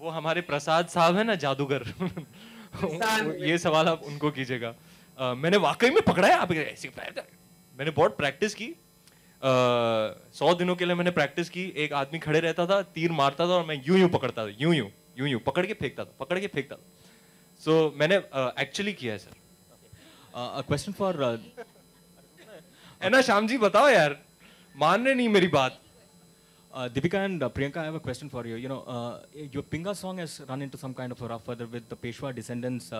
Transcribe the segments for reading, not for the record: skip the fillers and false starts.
वो हमारे प्रसाद साहब है ना, जादूगर ये सवाल आप उनको कीजिएगा। मैंने वाकई में पकड़ा है, आप ऐसी मैंने बहुत प्रैक्टिस की। 100 दिनों के लिए मैंने प्रैक्टिस की। एक आदमी खड़े रहता था, तीर मारता था और मैं यूं यूं पकड़ता था, यूं यूं यूं यूं पकड़ के फेंकता था, पकड़ के फेंकता था। सो मैंने एक्चुअली किया है सर। क्वेश्चन फॉर है ना श्याम जी, बताओ यार, मान रहे नहीं मेरी बात। Deepika and Priyanka, I have a question for you. You know, your Pinga song has run into some kind of a rough weather with the Peshwa descendants,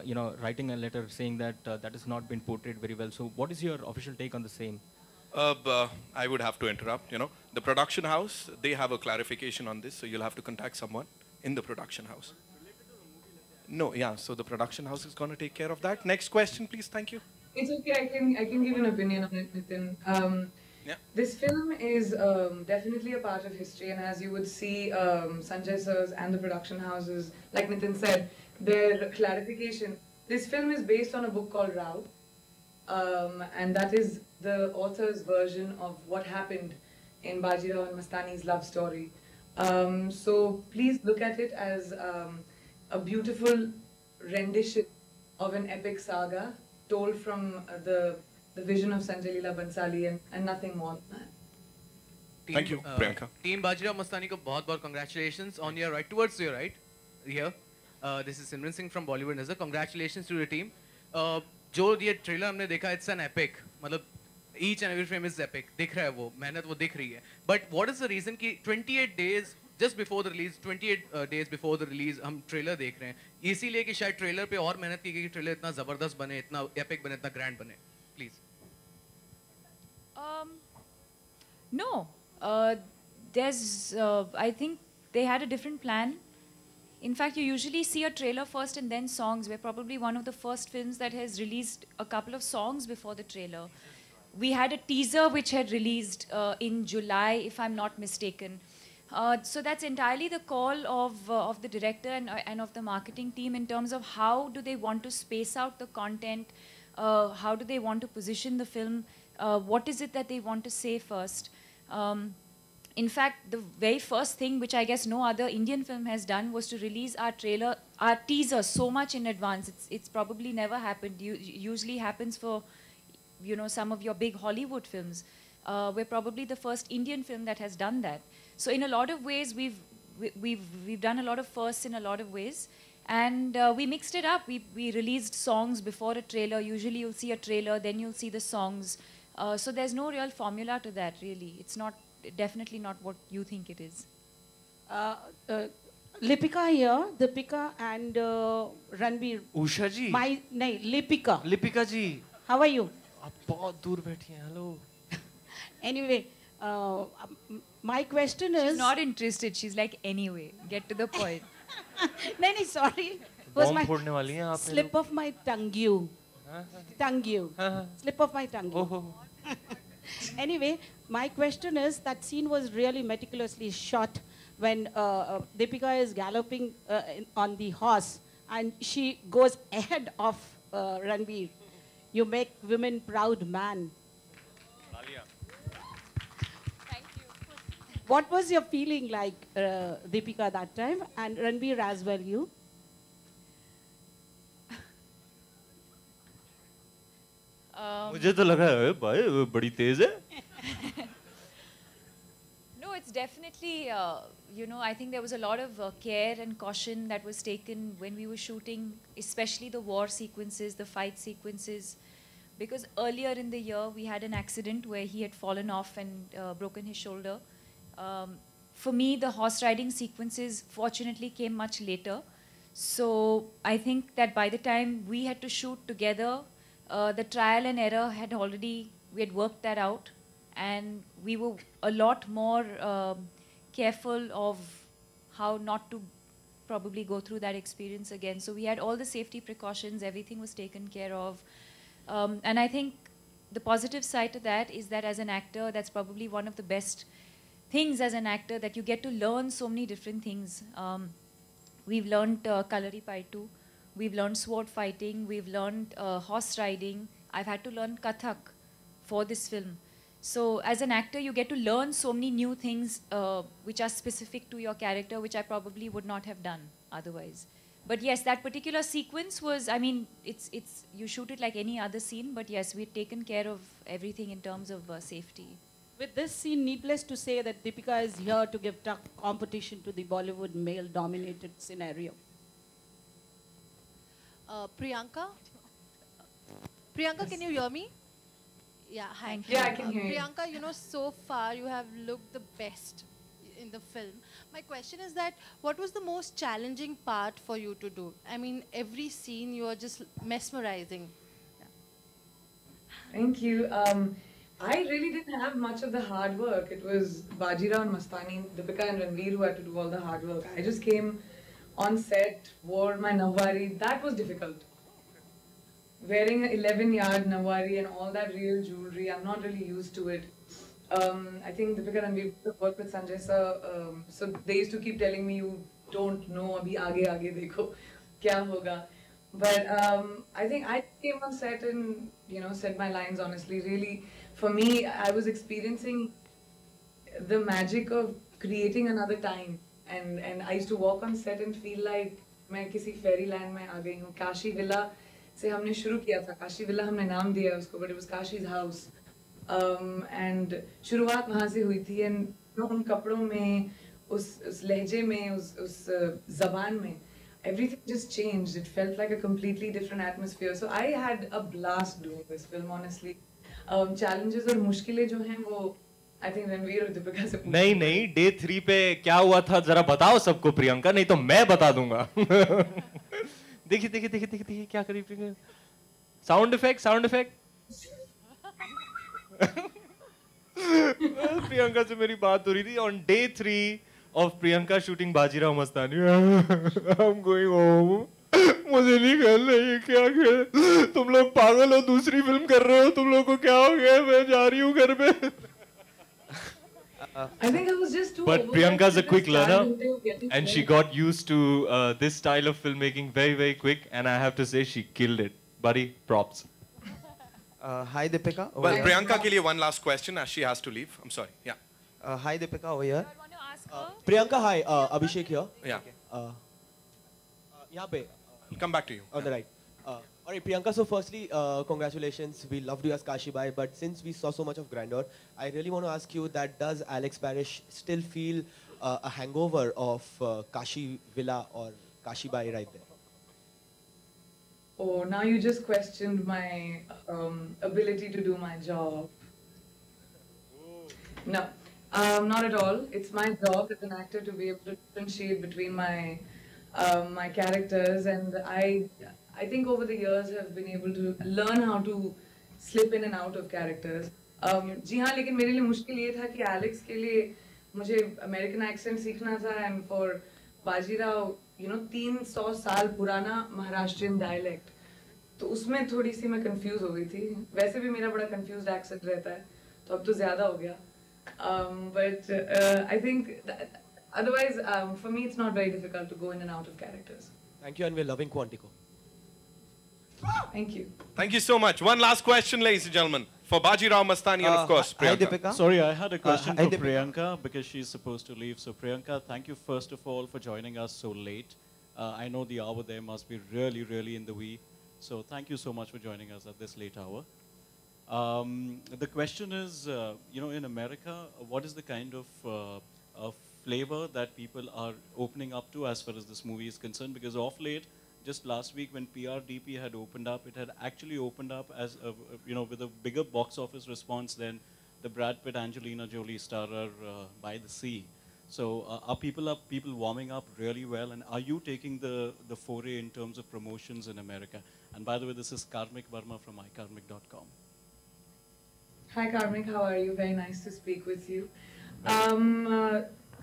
you know, writing a letter saying that that has not been portrayed very well. So, what is your official take on the same? I would have to interrupt. You know, the production house, they have a clarification on this, so you'll have to contact someone in the production house. No, yeah. So the production house is going to take care of that. Next question, please. Thank you. It's okay. I can give an opinion on it, Nitin. Yeah. This film is definitely a part of history, and as you would see, Sanjay sir's and the production houses, like Nitin said, their clarification. This film is based on a book called Rao, and that is the author's version of what happened in Bajirao and Mastani's love story. So please look at it as a beautiful rendition of an epic saga told from the vision of Sanjay Leela Bansali and nothing more than that. Thank you, Priyanka. Team Bajirao Mastani ko बहुत congratulations on your right towards your right here. This is Simran Singh from Bollywood Nazar. Congratulations to the team. जो ये trailer हमने देखा, it's an epic. मतलब each and every frame is epic. दिख रहा है वो, मेहनत वो दिख रही है. But what is the reason कि 28 days just before the release, 28 days before the release हम ट्रेलर देख रहे हैं? इसीलिए कि शायद ट्रेलर पे और मेहनत की गई कि ट्रेलर इतना जबरदस्त बने, इतना epic बने, इतना grand बने. Please. No, there's. I think they had a different plan. In fact, you usually see a trailer first and then songs. We're probably one of the first films that has released a couple of songs before the trailer. We had a teaser which had released in July, if I'm not mistaken. So that's entirely the call of the director and of the marketing team in terms of how do they want to space out the content, how do they want to position the film, what is it that they want to say first. In fact, the very first thing, which I guess no other Indian film has done, was to release our trailer, our teaser so much in advance. It's probably never happened. Usually happens for, you know, some of your big Hollywood films. We're probably the first Indian film that has done that. So in a lot of ways, we've done a lot of firsts in a lot of ways. And we mixed it up. We released songs before a trailer. Usually you'll see a trailer, then you'll see the songs. So there's no real formula to that, really. It's not, definitely not what you think it is. Deepika here, Deepika and Ranveer. Usha ji. नहीं, Deepika. Deepika ji. How are you? आप बहुत दूर बैठी हैं. Hello. Anyway, my question is. She's not interested. She's like, anyway, get to the point. नहीं, sorry. Was my फोड़ने वाली हैं आप. slip of my tongue you. Tongue you. Slip of my tongue you. Anyway, my question is, that scene was really meticulously shot when Deepika is galloping on the horse and she goes ahead of Ranveer. You make women proud, man. Thank you. What was your feeling like, Deepika, that time? And Ranveer as well, you? मुझे तो लगा है भाई बड़ी तेज है. No, it's definitely, you know, I think there was a lot of care and caution that was taken when we were shooting, especially the war sequences, the fight sequences. Because earlier in the year, we had an accident where he had fallen off and broken his shoulder. For me, the horse riding sequences fortunately came much later. So I think that by the time we had to shoot together, the trial and error had already, we had worked that out. And we were a lot more careful of how not to probably go through that experience again. So we had all the safety precautions, everything was taken care of. And I think the positive side to that is that as an actor, that's probably one of the best things as an actor, that you get to learn so many different things. We've learned Kalari Paitu, we've learned sword fighting, we've learned horse riding. I've had to learn Kathak for this film. So as an actor, you get to learn so many new things which are specific to your character, which I probably would not have done otherwise. But yes, that particular sequence was, I mean, it's you shoot it like any other scene, but yes, we've taken care of everything in terms of safety. With this scene, needless to say that Deepika is here to give tough competition to the Bollywood male-dominated scenario. Priyanka? Priyanka, can you hear me? Yeah, hi. Yeah, I can hear you. Priyanka, you know, so far you have looked the best in the film. My question is that, what was the most challenging part for you to do? I mean, every scene you are just mesmerizing. Thank you. I really didn't have much of the hard work. It was Bajirao and Mastani, Deepika and Ranveer who had to do all the hard work. I just came on set, wore my nawari. That was difficult. Wearing an 11-yard nawari and all that real jewelry, I'm not really used to it. I think Deepika and Ranveer worked with Sanjay sir, so they used to keep telling me, you don't know, abhi aage dekho, kya hoga. But I think I came on set and, you know, said my lines honestly. Really, for me, I was experiencing the magic of creating another time. And I used to walk on set and feel like मैं किसी fairyland में आ गई हूँ. Kashi Villa से हमने शुरू किया था. Kashi Villa हमने नाम दिया उसको, but it was Kashi's house. And शुरुआत वहाँ से हुई थी. And उन कपड़ों में, उस लहजे में, उस ज़बान में, everything just changed. It felt like a completely different atmosphere. So I had a blast doing this film, honestly. Challenges और मुश्किलें जो हैं वो I think Ranveer और दीपिका से पूछो. नहीं डे 3 पे क्या हुआ था जरा बताओ सबको प्रियंका, नहीं तो मैं बता दूंगा. देखिए क्या करी प्रियंका. Sound effect. प्रियंका से मेरी बात हो रही थी on day 3 of Priyanka shooting Bajirao Mastani. I'm going home. मुझे नहीं खेलना ये क्या खेल. तुम लोग पागल हो, दूसरी फिल्म कर रहे हो, तुम लोग को क्या हो गया, मैं जा रही हूँ घर पे. I think I was just too. But Priyanka's a quick learner, and she got used to this style of filmmaking very quick, and I have to say she killed it. Buddy, props. Hi Deepika. Well, Priyanka ke liye one last question as she has to leave. I'm sorry. Yeah. Hi Deepika over here. I want to ask her. Priyanka, hi. Abhishek here. Yeah. यहाँ पे. I'll come back to you. On the right. Alright, Priyanka, so firstly, congratulations. We loved you as Kashi Bai, but since we saw so much of grandeur, I really want to ask you that does Alex Parrish still feel a hangover of Kashi Villa or Kashi Bai right there? Oh, now you just questioned my ability to do my job. No, not at all. It's my job as an actor to be able to differentiate between my my characters, and I think over the years have been able to learn how to slip in and out of characters. जी हाँ, लेकिन मेरे लिए मुश्किल ये था कि Alex के लिए मुझे अमेरिकन एक्सेंट सीखना था, and for Bajirao, you know, 300 साल पुराना महाराष्ट्रियन डायलेक्ट, तो उसमें थोड़ी सी मैं कंफ्यूज हो गई थी. वैसे भी मेरा बड़ा कंफ्यूज्ड एक्सेंट रहता है, तो अब तो ज़्यादा हो गया. But I think that, otherwise, for me, it's not very difficult to go in and out of characters. Thank you, and we're loving Quantico. Thank you. Thank you so much. One last question, ladies and gentlemen, for Bajirao Mastani and of course Hi Priyanka. Deepika. Sorry, I had a question hi, for Deepika. Priyanka because she's supposed to leave. So Priyanka, thank you first of all for joining us so late. I know the hour there must be really in the wee. So thank you so much for joining us at this late hour. The question is, you know, in America, what is the kind of flavor that people are opening up to as far as this movie is concerned? Because of late, just last week when PRDP had opened up, it had actually opened up as a, you know, with a bigger box office response than the Brad Pitt Angelina Jolie starrer By the Sea. So are people warming up really well, and are you taking the foray in terms of promotions in America? And by the way, this is Karmik Verma from ikarmik.com. Hi Karmik, how are you? Very nice to speak with you.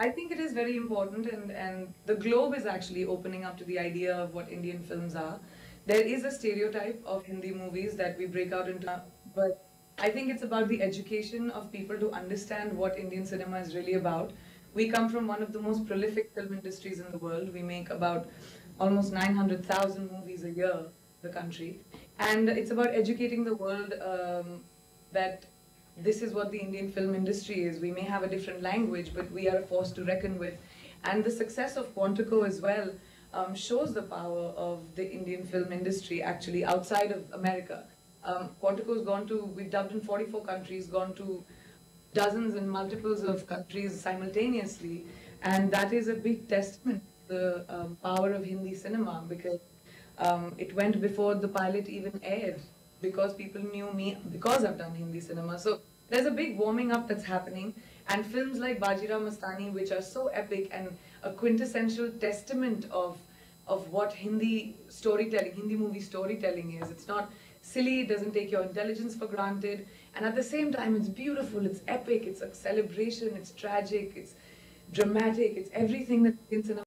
I think it is very important, and the globe is actually opening up to the idea of what Indian films are. There is a stereotype of Hindi movies that we break out into, but I think it's about the education of people to understand what Indian cinema is really about. We come from one of the most prolific film industries in the world. We make about almost 900,000 movies a year, the country. And it's about educating the world that this is what the Indian film industry is. We may have a different language, but we are a force to reckon with. And the success of Quantico as well shows the power of the Indian film industry actually outside of America. Quantico's gone to, we've dubbed in 44 countries, gone to dozens and multiples of countries simultaneously. And that is a big testament to the power of Hindi cinema, because it went before the pilot even aired, because people knew me because I've done Hindi cinema. So there's a big warming up that's happening, and films like Bajirao, Mastani, which are so epic and a quintessential testament of what Hindi storytelling, Hindi movie storytelling is. It's not silly, it doesn't take your intelligence for granted, and at the same time it's beautiful, it's epic, it's a celebration, it's tragic, it's dramatic, it's everything that Indian cinema